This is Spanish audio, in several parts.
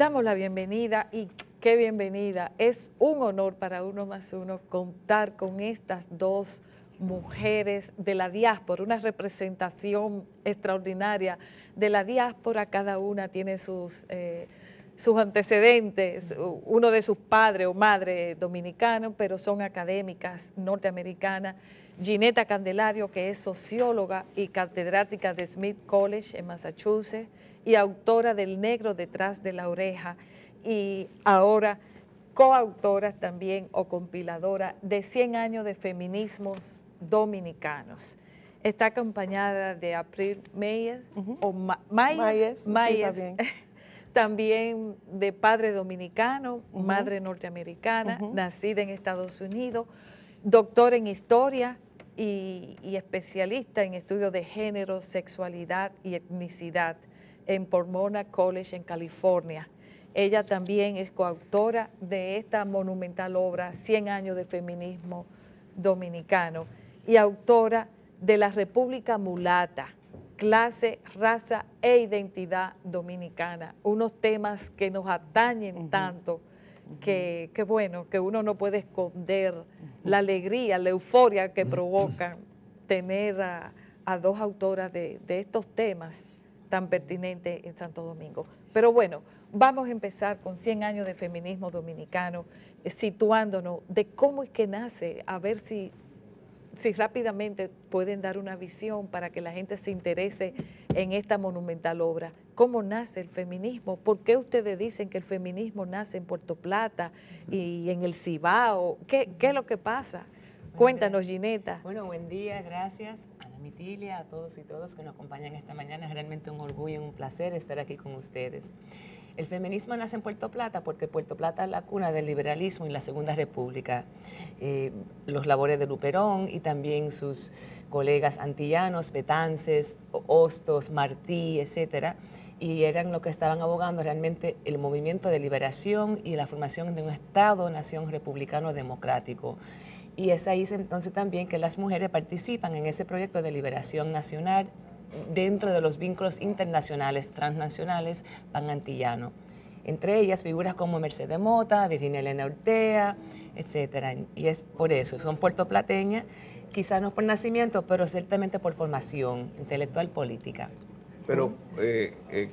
damos la bienvenida y qué bienvenida. Es un honor para Uno más Uno contar con estas dos mujeres de la diáspora, una representación extraordinaria de la diáspora. Cada una tiene sus antecedentes, uno de sus padres o madre dominicanos, pero son académicas norteamericanas. Ginetta Candelario, que es socióloga y catedrática de Smith College en Massachusetts y autora del Negro detrás de la oreja, y ahora coautora también o compiladora de 100 años de feminismos dominicanos. Está acompañada de April Meyes, o Mayes, sí, también de padre dominicano, madre norteamericana, nacida en Estados Unidos, doctora en historia y especialista en estudios de género, sexualidad y etnicidad en Pomona College en California. Ella también es coautora de esta monumental obra, 100 años de feminismo dominicano, y autora de La República Mulata, clase, raza e identidad dominicana, unos temas que nos atañen tanto que bueno, que uno no puede esconder la alegría, la euforia que provoca tener a dos autoras de estos temas tan pertinentes en Santo Domingo. Pero bueno, vamos a empezar con 100 años de feminismo dominicano, situándonos de cómo es que nace, a ver si rápidamente pueden dar una visión para que la gente se interese en esta monumental obra. ¿Cómo nace el feminismo? ¿Por qué ustedes dicen que el feminismo nace en Puerto Plata y en el Cibao? ¿Qué es lo que pasa? Cuéntanos, Ginetta. Bueno, buen día, gracias a Ana Mitilia, a todos y todas que nos acompañan esta mañana. Es realmente un orgullo y un placer estar aquí con ustedes. El feminismo nace en Puerto Plata porque Puerto Plata es la cuna del liberalismo y la Segunda República. Los labores de Luperón y también sus colegas antillanos, Betances, Hostos, Martí, etcétera, y eran lo que estaban abogando realmente el movimiento de liberación y la formación de un Estado-nación republicano democrático. Y es ahí entonces también que las mujeres participan en ese proyecto de liberación nacional dentro de los vínculos internacionales, transnacionales, panantillanos. Entre ellas figuras como Mercedes Mota, Virginia Elena Ortega, etcétera. Y es por eso, son puertoplateñas, quizás no por nacimiento, pero ciertamente por formación intelectual política. Pero,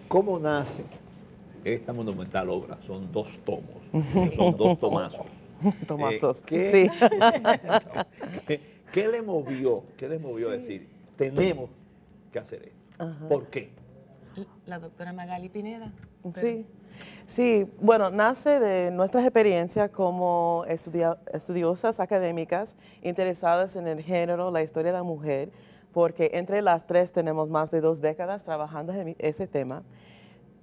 ¿cómo nace esta monumental obra? Son 2 tomos, son 2 tomazos. Tomazos, ¿Qué, sí. ¿Qué le movió a decir, tenemos que hacer esto? Ajá. ¿Por qué? La doctora Magali Pineda. Sí, bueno, nace de nuestras experiencias como estudiosas académicas interesadas en el género, la historia de la mujer, porque entre las 3 tenemos más de 2 décadas trabajando en ese tema.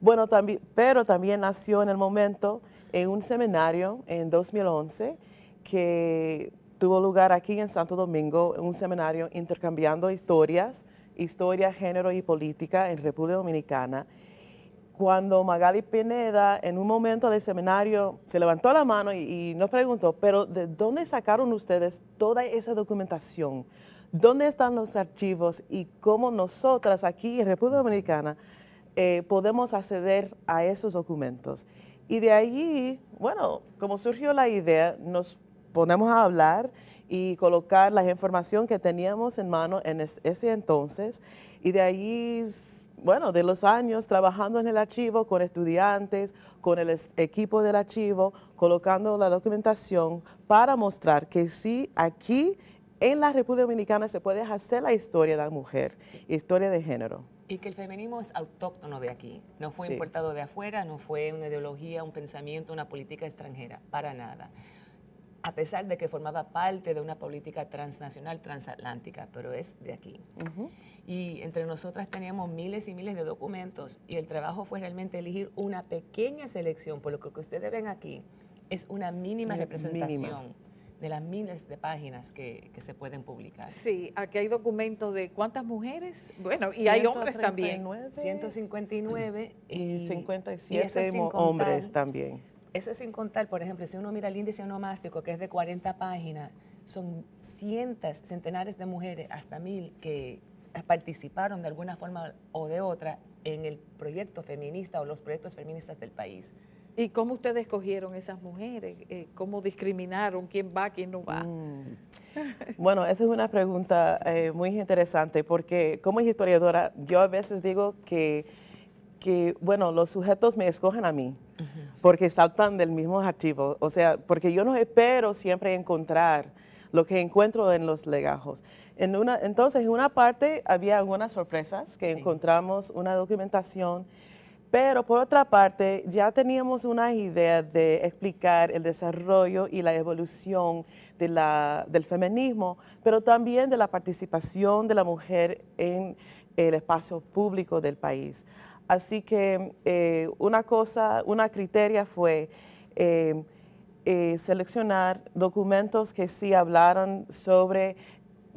Bueno, pero también nació en el momento en un seminario en 2011 que tuvo lugar aquí en Santo Domingo, un seminario intercambiando historias, historia, género y política en República Dominicana. Cuando Magali Pineda en un momento del seminario se levantó la mano y nos preguntó, pero ¿de dónde sacaron ustedes toda esa documentación? ¿Dónde están los archivos y cómo nosotras aquí en República Dominicana podemos acceder a esos documentos? Y de allí, bueno, como surgió la idea, nos ponemos a hablar y colocar la información que teníamos en mano en ese entonces. Y de allí, bueno, de los años trabajando en el archivo con estudiantes, con el equipo del archivo, colocando la documentación para mostrar que sí, aquí en la República Dominicana se puede hacer la historia de la mujer, historia de género. Y que el feminismo es autóctono de aquí, no fue importado de afuera, no fue una ideología, un pensamiento, una política extranjera, para nada. A pesar de que formaba parte de una política transnacional, transatlántica, pero es de aquí. Y entre nosotras teníamos miles y miles de documentos y el trabajo fue realmente elegir una pequeña selección, por lo que ustedes ven aquí es una mínima representación de las miles de páginas que se pueden publicar. Sí, aquí hay documentos de ¿cuántas mujeres? Bueno, y hay hombres también. 159 y 57 hombres también. Eso es sin contar, por ejemplo, si uno mira el índice onomástico, que es de 40 páginas, son centenares de mujeres, hasta 1000, que participaron de alguna forma o de otra en el proyecto feminista o los proyectos feministas del país. ¿Y cómo ustedes escogieron esas mujeres? ¿Cómo discriminaron quién va, quién no va? Bueno, esa es una pregunta muy interesante porque como historiadora yo a veces digo bueno, los sujetos me escogen a mí porque saltan del mismo archivo, o sea, porque yo no espero siempre encontrar lo que encuentro en los legajos. Entonces, en una parte había algunas sorpresas que encontramos, una documentación, pero por otra parte ya teníamos una idea de explicar el desarrollo y la evolución del feminismo, pero también de la participación de la mujer en el espacio público del país. Así que una criteria fue seleccionar documentos que sí hablaran sobre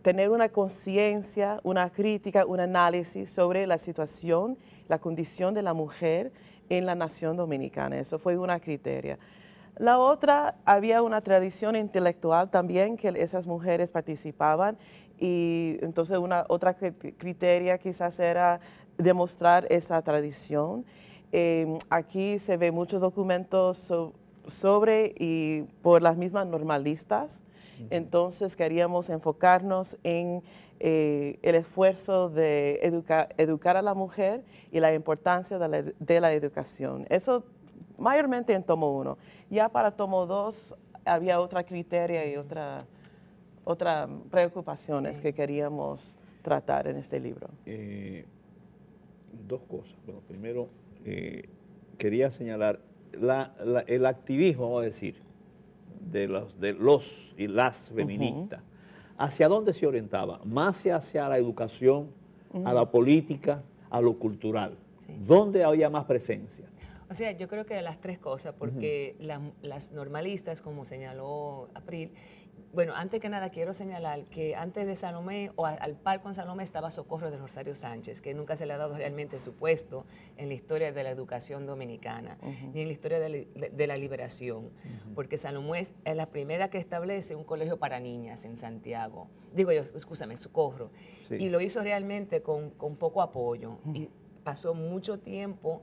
tener una conciencia, una crítica, un análisis sobre la situación, la condición de la mujer en la nación dominicana. Eso fue una criteria. La otra, había una tradición intelectual también que esas mujeres participaban y entonces otra criteria quizás era demostrar esa tradición. Aquí se ve muchos documentos sobre y por las mismas normalistas. Entonces queríamos enfocarnos en el esfuerzo de educar a la mujer y la importancia de la educación. Eso mayormente en tomo 1. Ya para tomo 2 había otra criteria y otras preocupaciones que queríamos tratar en este libro. Dos cosas. Bueno, primero quería señalar el activismo, vamos a decir, de los y las feministas. ¿Hacia dónde se orientaba? Más hacia la educación, a la política, a lo cultural. ¿Dónde había más presencia? O sea, yo creo que de las tres cosas, porque las normalistas, como señaló April, bueno, antes que nada quiero señalar que antes de Salomé, o al par con Salomé, estaba Socorro de Rosario Sánchez, que nunca se le ha dado realmente su puesto en la historia de la educación dominicana, ni en la historia de la liberación, porque Salomé es la primera que establece un colegio para niñas en Santiago, digo yo, escúchame, Socorro, y lo hizo realmente con poco apoyo, y pasó mucho tiempo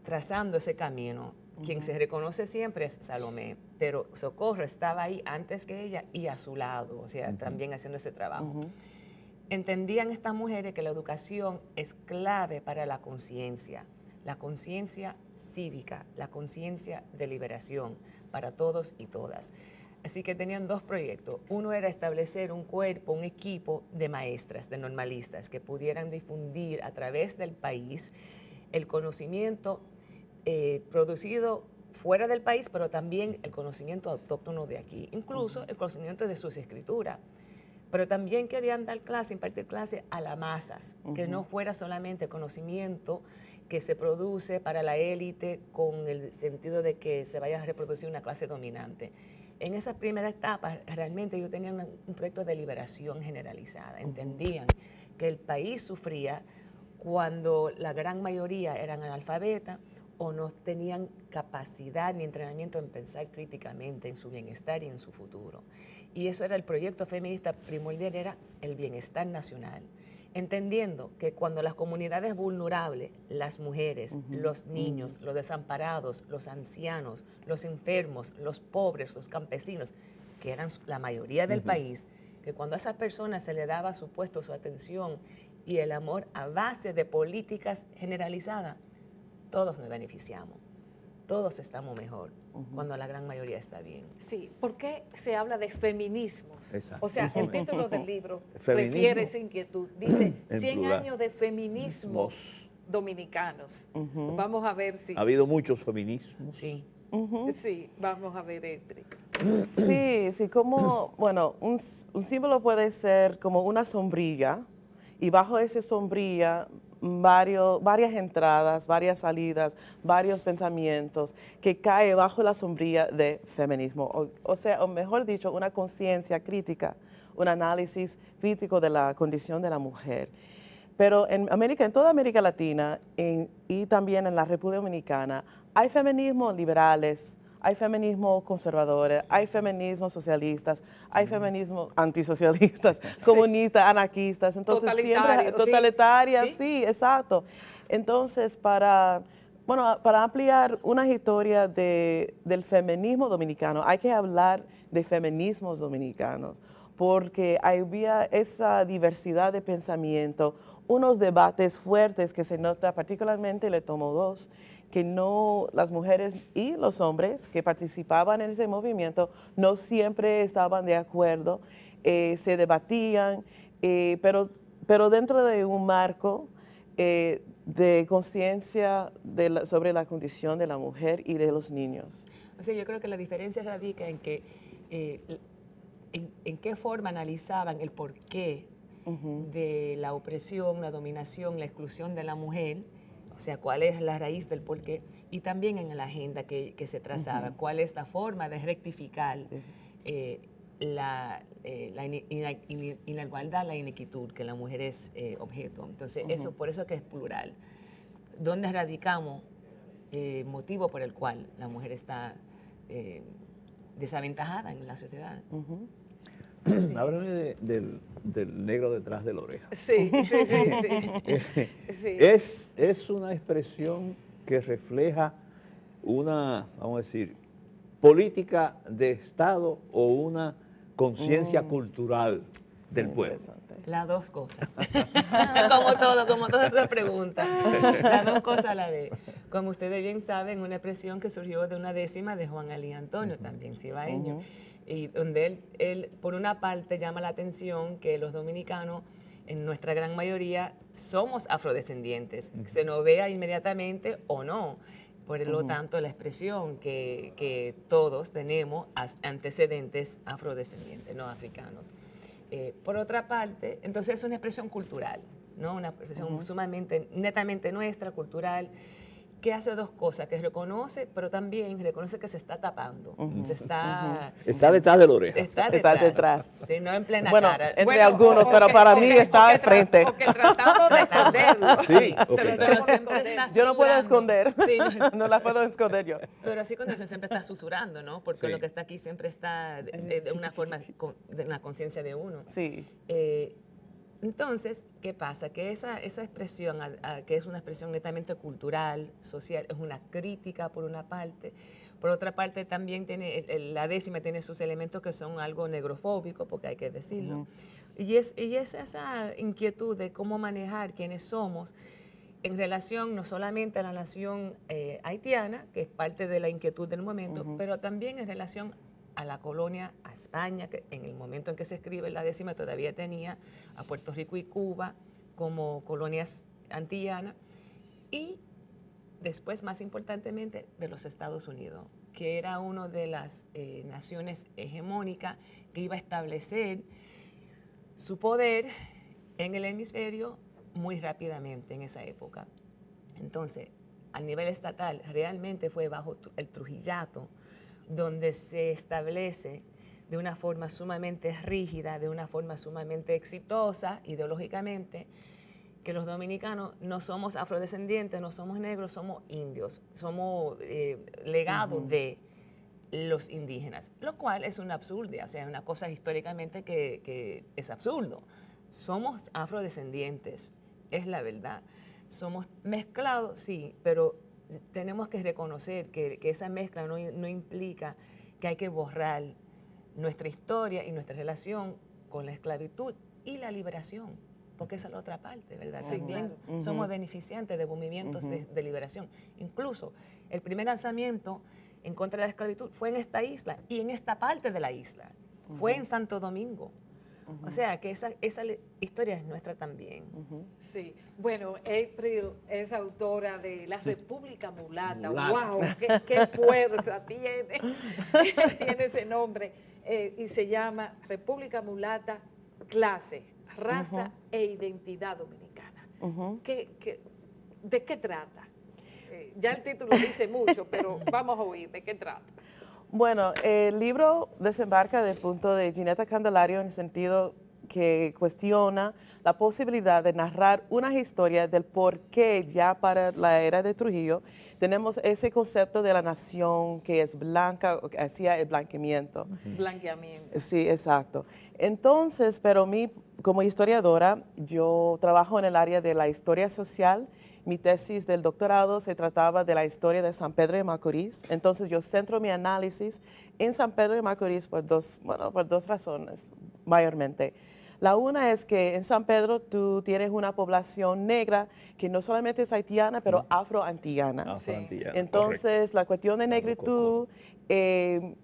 trazando ese camino. Quien se reconoce siempre es Salomé, pero Socorro estaba ahí antes que ella y a su lado, o sea, también haciendo ese trabajo. Entendían estas mujeres que la educación es clave para la conciencia cívica, la conciencia de liberación para todos y todas. Así que tenían dos proyectos. Uno era establecer un cuerpo, un equipo de maestras, de normalistas, que pudieran difundir a través del país el conocimiento producido fuera del país, pero también el conocimiento autóctono de aquí, incluso el conocimiento de sus escrituras. Pero también querían dar clase, impartir clase a las masas, que no fuera solamente conocimiento que se produce para la élite con el sentido de que se vaya a reproducir una clase dominante. En esa primera etapa, realmente ellos tenían un proyecto de liberación generalizada. Entendían que el país sufría cuando la gran mayoría eran analfabetas, o no tenían capacidad ni entrenamiento en pensar críticamente en su bienestar y en su futuro. Y eso era el proyecto feminista primordial, era el bienestar nacional, entendiendo que cuando las comunidades vulnerables, las mujeres, los niños, los desamparados, los ancianos, los enfermos, los pobres, los campesinos, que eran la mayoría del país, que cuando a esas personas se le daba su puesto, su atención y el amor a base de políticas generalizadas, todos nos beneficiamos, todos estamos mejor cuando la gran mayoría está bien. Sí, ¿por qué se habla de feminismos? Exacto. O sea, el título del libro Feminismo. refiere esa inquietud. Dice, En 100 plural. años de feminismos dominicanos. Vamos a ver si... Ha habido muchos feminismos. Sí. Sí, vamos a ver, April. Sí, como, bueno, un símbolo puede ser como una sombrilla y bajo esa sombrilla varias entradas, varias salidas, varios pensamientos que cae bajo la sombrilla de feminismo. O sea, o mejor dicho, una conciencia crítica, un análisis crítico de la condición de la mujer. Pero en toda América Latina y también en la República Dominicana, hay feminismos liberales, hay feminismos conservadores, hay feminismos socialistas, hay feminismos antisocialistas, comunistas, anarquistas, entonces Totalitarios, siempre totalitarias, ¿sí? sí, exacto. Entonces, para Bueno, para ampliar una historia del feminismo dominicano, hay que hablar de feminismos dominicanos, porque había esa diversidad de pensamiento, unos debates fuertes que se nota, particularmente le tomo dos, que no, las mujeres y los hombres que participaban en ese movimiento no siempre estaban de acuerdo, se debatían, pero dentro de un marco de conciencia sobre la condición de la mujer y de los niños. O sea, yo creo que la diferencia radica en que en qué forma analizaban el porqué de la opresión, la dominación, la exclusión de la mujer, o sea, cuál es la raíz del porqué, y también en la agenda que se trazaba, cuál es la forma de rectificar la igualdad, la inequitud, que la mujer es objeto. Entonces, eso, por eso que es plural. ¿Dónde radicamos motivo por el cual la mujer está desaventajada en la sociedad? Háblame del negro detrás de la oreja. Sí, sí, sí, sí. Sí. Es una expresión que refleja una, vamos a decir, política de Estado o una conciencia cultural del pueblo. Las dos cosas. como todas esas preguntas. Las dos cosas la de, como ustedes bien saben, una expresión que surgió de una décima de Juan Alí Antonio, también cibaeño, y donde él, por una parte, llama la atención que los dominicanos, en nuestra gran mayoría, somos afrodescendientes. Se nos vea inmediatamente o no. Por lo tanto, la expresión que todos tenemos antecedentes afrodescendientes, no africanos. Por otra parte, entonces es una expresión cultural, ¿no? Una expresión sumamente, netamente nuestra, cultural, que hace dos cosas, que reconoce, pero también reconoce que se está tapando, se está... Está detrás de la oreja. Está detrás. Sí, no en plena bueno, cara. entre algunos, pero para mí está al frente. Porque tratamos de esconderlo. Sí, Pero siempre está Yo no puedo susurrando. esconder, Sí, no la puedo esconder yo. pero así cuando se siempre está susurrando, ¿no? Porque Sí. lo que está aquí siempre está de una forma, de la conciencia de uno. Sí. Entonces, ¿qué pasa? Que esa expresión, que es una expresión netamente cultural, social, es una crítica por una parte. Por otra parte, también tiene, la décima tiene sus elementos que son algo negrofóbicos, porque hay que decirlo. Y es esa inquietud de cómo manejar quiénes somos en relación no solamente a la nación haitiana, que es parte de la inquietud del momento, pero también en relación a la colonia, a España, que en el momento en que se escribe la décima todavía tenía a Puerto Rico y Cuba como colonias antillanas, y después, más importantemente, de los Estados Unidos, que era una de las naciones hegemónicas que iba a establecer su poder en el hemisferio muy rápidamente en esa época. Entonces, a nivel estatal, realmente fue bajo el Trujillato donde se establece de una forma sumamente rígida, de una forma sumamente exitosa ideológicamente, que los dominicanos no somos afrodescendientes, no somos negros, somos indios, somos legados de los indígenas, lo cual es una absurdia, o sea, es una cosa históricamente que es absurdo. Somos afrodescendientes, es la verdad. Somos mezclados, sí, pero tenemos que reconocer que esa mezcla no implica que hay que borrar nuestra historia y nuestra relación con la esclavitud y la liberación, porque esa es la otra parte, ¿verdad? Sí, También claro. somos beneficiantes de movimientos de liberación. Incluso el primer lanzamiento en contra de la esclavitud fue en esta isla y en esta parte de la isla, fue en Santo Domingo. O sea, que esa historia es nuestra también. Sí, bueno, April es autora de La República Mulata. Mulata. ¡Wow! ¡Qué fuerza tiene! Tiene ese nombre. Y se llama República Mulata, clase, raza e identidad dominicana. ¿De qué trata? Ya el título dice mucho, pero vamos a oír de qué trata. Bueno, el libro desembarca del punto de Ginetta Candelario en el sentido que cuestiona la posibilidad de narrar una historia del por qué ya para la era de Trujillo tenemos ese concepto de la nación que es blanca, que hacía el blanqueamiento. Blanqueamiento. Sí, exacto. Entonces, pero mí como historiadora, yo trabajo en el área de la historia social mi tesis del doctorado se trataba de la historia de San Pedro de Macorís. Entonces yo centro mi análisis en San Pedro de Macorís por dos razones, mayormente. La una es que en San Pedro tú tienes una población negra que no solamente es haitiana, pero afroantillana. Afroantillana, Entonces, correcto. la cuestión de negritud,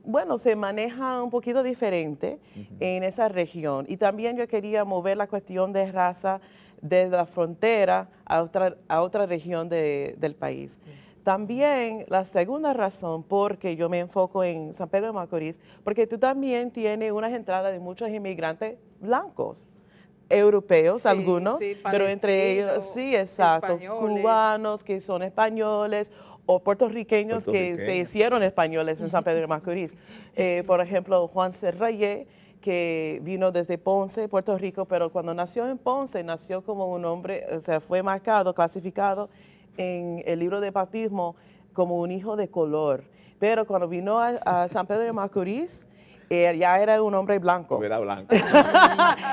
bueno, se maneja un poquito diferente en esa región. Y también yo quería mover la cuestión de raza desde la frontera a otra región del país. También la segunda razón porque yo me enfoco en San Pedro de Macorís, porque tú también tienes unas entradas de muchos inmigrantes blancos, europeos Sí, algunos, sí, pero entre ellos, palestinos, sí, exacto, españoles. cubanos que son españoles o puertorriqueños que se hicieron españoles en San Pedro de Macorís. Por ejemplo, Juan Serrayé, que vino desde Ponce, Puerto Rico, pero cuando nació en Ponce, nació como un hombre, o sea, fue marcado, clasificado en el libro de bautismo como un hijo de color. Pero cuando vino a San Pedro de Macorís, ya era un hombre blanco. Porque era blanco.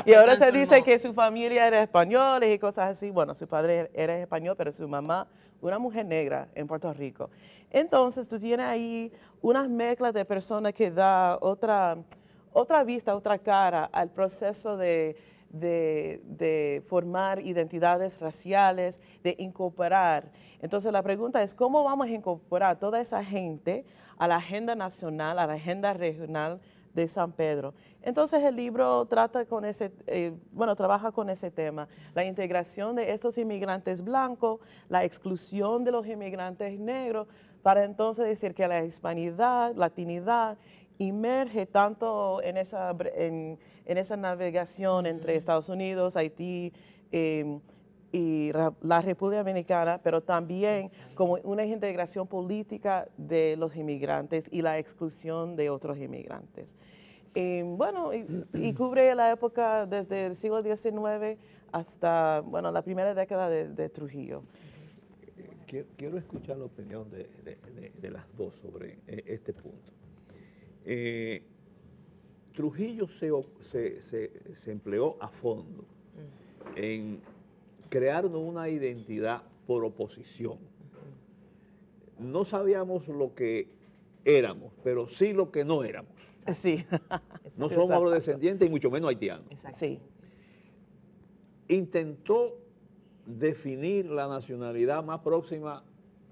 Y ahora se dice que su familia era española y cosas así. Bueno, su padre era español, pero su mamá, una mujer negra en Puerto Rico. Entonces, tú tienes ahí unas mezclas de personas que da otra vista, otra cara al proceso de formar identidades raciales, de incorporar. Entonces la pregunta es, ¿cómo vamos a incorporar toda esa gente a la agenda nacional, a la agenda regional de San Pedro? Entonces el libro trabaja con ese tema, la integración de estos inmigrantes blancos, la exclusión de los inmigrantes negros, para entonces decir que la hispanidad, latinidad, emerge tanto en esa navegación entre Estados Unidos, Haití y la República Dominicana, pero también como una integración política de los inmigrantes y la exclusión de otros inmigrantes. Bueno, y cubre la época desde el siglo XIX hasta, bueno, la primera década de Trujillo. Quiero escuchar la opinión de las dos sobre este punto. Trujillo se empleó a fondo en crearnos una identidad por oposición. No sabíamos lo que éramos, pero sí lo que no éramos. Sí. No somos afrodescendientes y mucho menos haitianos. Sí. Intentó definir la nacionalidad más próxima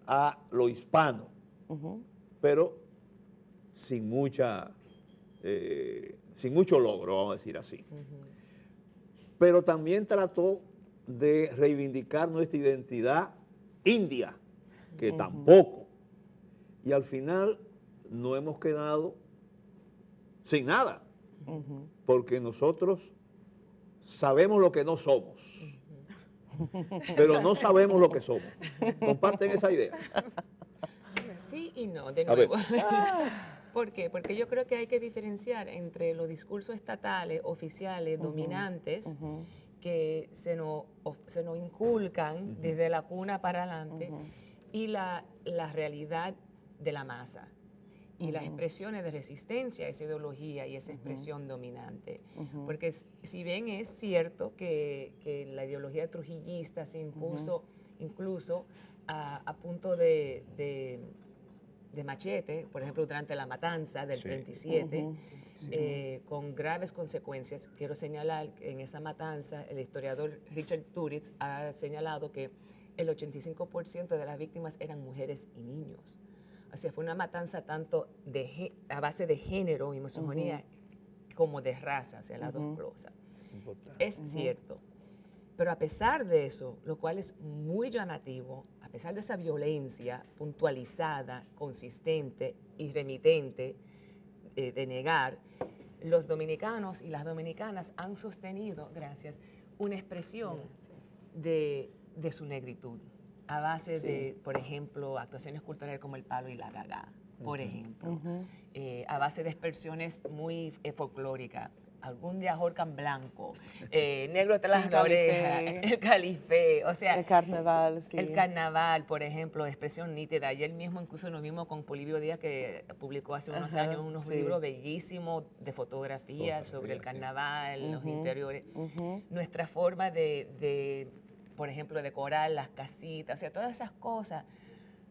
a lo hispano, pero sin mucho logro, vamos a decir así. Pero también trató de reivindicar nuestra identidad india, que tampoco. Y al final no hemos quedado sin nada, porque nosotros sabemos lo que no somos, pero no sabemos lo que somos. ¿Comparten esa idea? Sí y no, de nuevo. ¿Por qué? Porque yo creo que hay que diferenciar entre los discursos estatales, oficiales, dominantes, que se nos inculcan desde la cuna para adelante, y la realidad de la masa y las expresiones de resistencia a esa ideología y esa expresión dominante. Porque si bien es cierto que la ideología trujillista se impuso incluso a punto de machete, por ejemplo, durante la matanza del 37, con graves consecuencias. Quiero señalar que en esa matanza el historiador Richard Turitz ha señalado que el 85% de las víctimas eran mujeres y niños. O sea, fue una matanza tanto a base de género y misoginia como de raza, o sea, las dos cosas. Es cierto. Pero a pesar de eso, lo cual es muy llamativo, a pesar de esa violencia puntualizada, consistente y remitente de negar, los dominicanos y las dominicanas han sostenido, gracias, una expresión de su negritud, a base de, por ejemplo, actuaciones culturales como el palo y la gaga, por ejemplo, a base de expresiones muy folclóricas. Algún día ahorcan blanco, negro te las orejas, el califé, o sea. El carnaval, sí. El carnaval, por ejemplo, expresión nítida. Ayer mismo incluso nos vimos con Polibio Díaz, que publicó hace unos años unos libros bellísimos de fotografías sobre el carnaval, los interiores. Nuestra forma de por ejemplo, decorar las casitas, o sea, todas esas cosas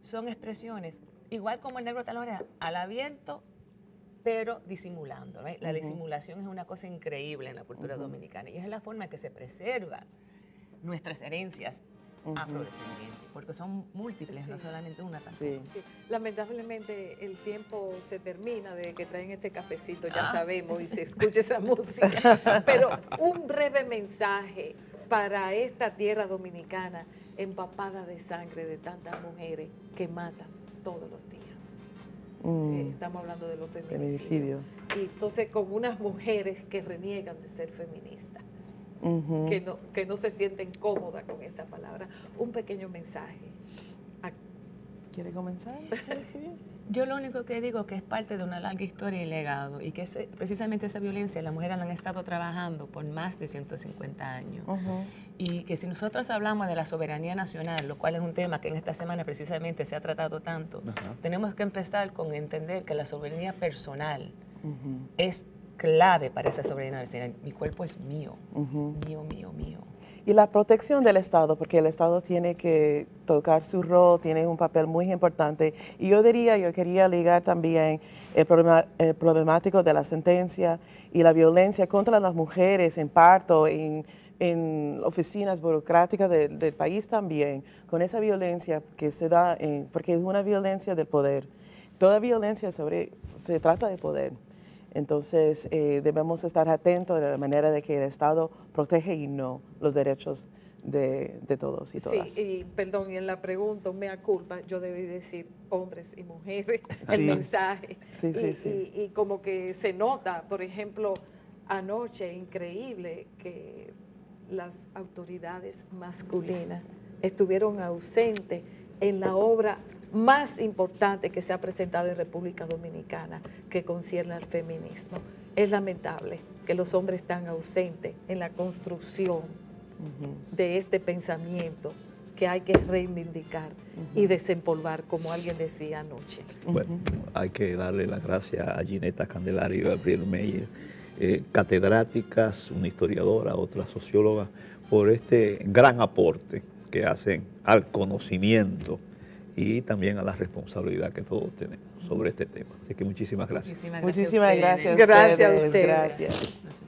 son expresiones, igual como el negro talonera, al abierto, pero disimulando. ¿Right? La disimulación es una cosa increíble en la cultura dominicana y es la forma en que se preserva nuestras herencias afrodescendientes, porque son múltiples, no solamente una tampoco. Sí. Lamentablemente el tiempo se termina de que traen este cafecito, ya sabemos, y se escucha esa música, pero un breve mensaje para esta tierra dominicana empapada de sangre de tantas mujeres que matan todos los días. Estamos hablando de los feminicidios. Y entonces con unas mujeres que reniegan de ser feministas, que no se sienten cómodas con esa palabra. Un pequeño mensaje. ¿Quiere comenzar? Sí. Yo lo único que digo es que es parte de una larga historia y legado y que precisamente esa violencia las mujeres la han estado trabajando por más de 150 años. Y que si nosotros hablamos de la soberanía nacional, lo cual es un tema que en esta semana precisamente se ha tratado tanto, tenemos que empezar con entender que la soberanía personal es clave para esa soberanía nacional. Mi cuerpo es mío, mío, mío, mío. Y la protección del Estado, porque el Estado tiene que tocar su rol, tiene un papel muy importante. Y yo quería ligar también el problemático de la sentencia y la violencia contra las mujeres en parto, en oficinas burocráticas del país también, con esa violencia que se da, porque es una violencia del poder. Toda violencia se trata de poder. Entonces, debemos estar atentos de la manera de que el Estado protege y no los derechos de todos y todas. Sí, y perdón, y en la pregunta, mea culpa, yo debí decir hombres y mujeres, el mensaje. Y como que se nota, por ejemplo, anoche, increíble, que las autoridades masculinas estuvieron ausentes en la obra más importante que se ha presentado en República Dominicana, que concierne al feminismo. Es lamentable que los hombres están ausentes en la construcción de este pensamiento que hay que reivindicar y desempolvar, como alguien decía anoche. Bueno, hay que darle las gracias a Ginetta Candelario y Gabriel Meyer, catedráticas, una historiadora, otra socióloga, por este gran aporte que hacen al conocimiento y también a la responsabilidad que todos tenemos sobre este tema. Así que muchísimas gracias. Muchísimas gracias a ustedes. Gracias a ustedes. Gracias.